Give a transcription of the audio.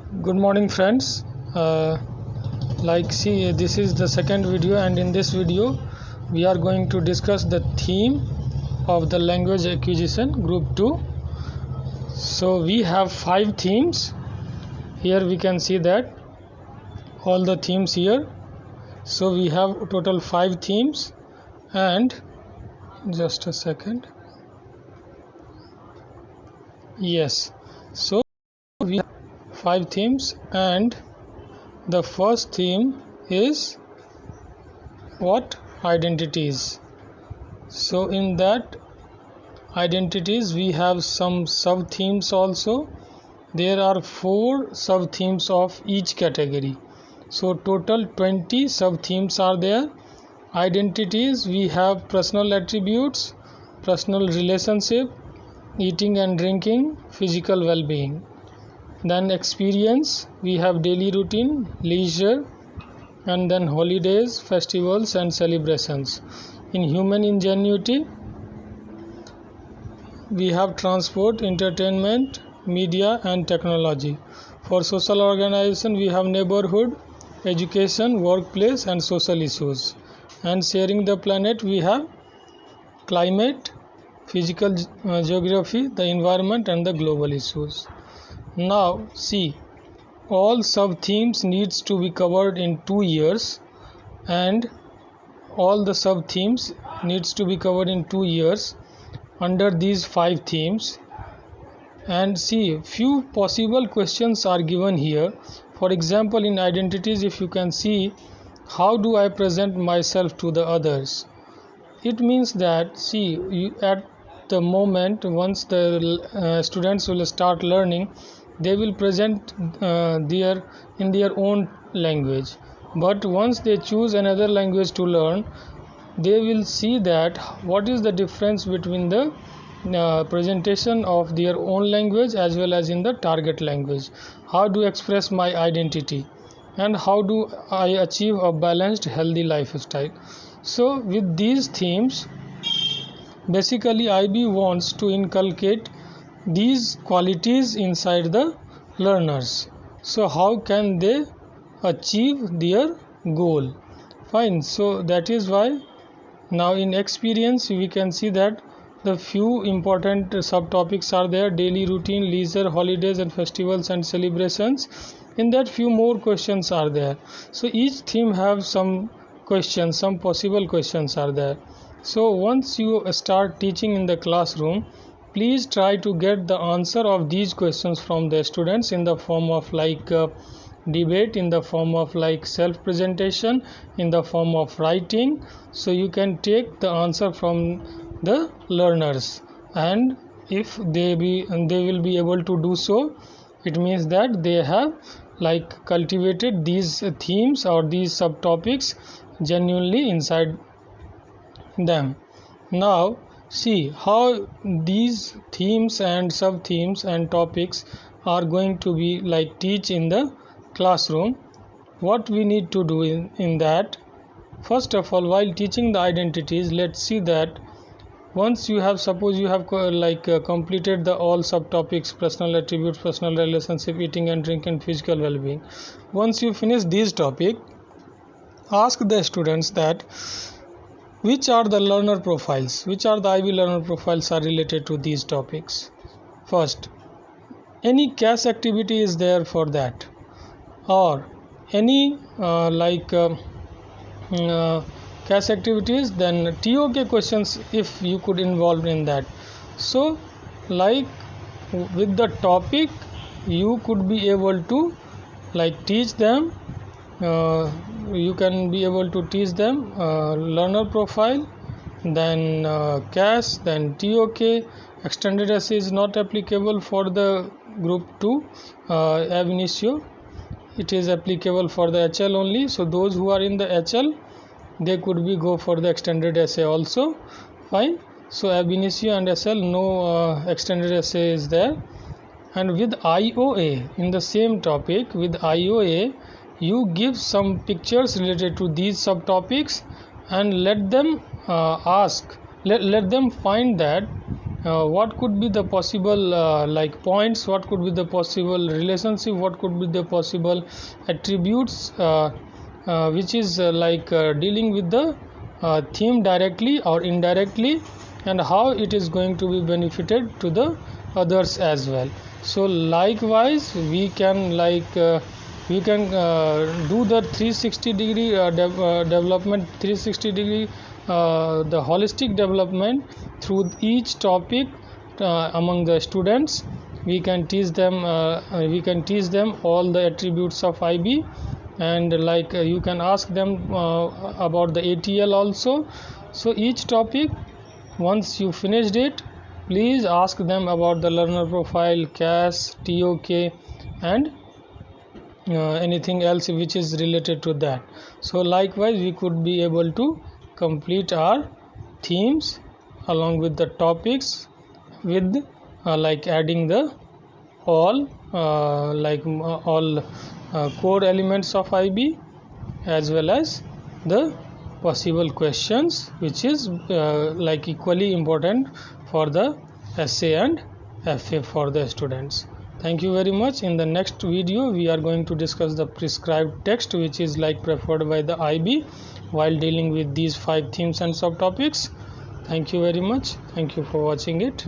Good morning, friends. See, this is the second video, and in this video, we are going to discuss the theme of the language acquisition group 2. So, we have 5 themes. Here we can see that all the themes here. So, we have total 5 themes, and just a second. Yes, so we have 5 themes, and the first theme is what? Identities. So in that identities we have some sub themes also. There are 4 sub themes of each category, so total 20 sub themes are there. Identities, we have personal attributes, personal relationship, eating and drinking, physical well-being. Then experience, we have daily routine, leisure, and then holidays, festivals and celebrations. In human ingenuity, we have transport, entertainment, media and technology. For social organization, we have neighborhood, education, workplace and social issues. And sharing the planet, we have climate, physical geography, the environment and the global issues. Now see, all sub themes needs to be covered in 2 years, and all the sub themes needs to be covered in 2 years under these 5 themes. And see, few possible questions are given here. For example, in identities, if you can see, how do I present myself to the others? It means that, see, at the moment once the students will start learning, they will present in their own language, but once they choose another language to learn, they will see that what is the difference between the presentation of their own language as well as in the target language. How do I express my identity, and how do I achieve a balanced healthy lifestyle? So with these themes, basically IB wants to inculcate these qualities inside the learners. So how can they achieve their goal? Fine. So that is why now in experience we can see that the few important subtopics are there: daily routine, leisure, holidays and festivals and celebrations. In that, few more questions are there. So each theme have some questions, some possible questions are there. So once you start teaching in the classroom, please try to get the answer of these questions from the students in the form of debate, in the form of self presentation, in the form of writing. So you can take the answer from the learners, and if they will be able to do so, it means that they have cultivated these themes or these subtopics genuinely inside them. Now see how these themes and sub themes and topics are going to be teach in the classroom. What we need to do in that, first of all, while teaching the identities, let's see that once you have, suppose you have completed the all subtopics: personal attributes, personal relationship, eating and drinking, physical well-being. Once you finish these topic, ask the students that which are the learner profiles, which are the IB learner profiles are related to these topics. First, any CAS activity is there for that, or any CAS activities, then TOK questions if you could involve in that. So with the topic you could be able to teach them, you can be able to teach them learner profile, then CAS, then TOK. Extended essay is not applicable for the group 2 ab initio. It is applicable for the HL only. So those who are in the HL, they could be go for the extended essay also. Fine. So ab initio and SL, no extended essay is there. And with IOA, in the same topic, with IOA, you give some pictures related to these subtopics and let them let them find that what could be the possible like points, what could be the possible relationship, what could be the possible attributes which is dealing with the theme directly or indirectly, and how it is going to be benefited to the others as well. So likewise we can do the 360 degree development, 360 degree the holistic development through each topic among the students. We can teach them all the attributes of IB, and you can ask them about the ATL also. So each topic, once you finished it, please ask them about the learner profile, CAS, TOK, and anything else which is related to that. So likewise we could be able to complete our themes along with the topics with adding the all core elements of IB, as well as the possible questions which is equally important for the essay and FA for the students. Thank you very much. In the next video we are going to discuss the prescribed text which is preferred by the IB while dealing with these 5 themes and subtopics. Thank you very much. Thank you for watching it.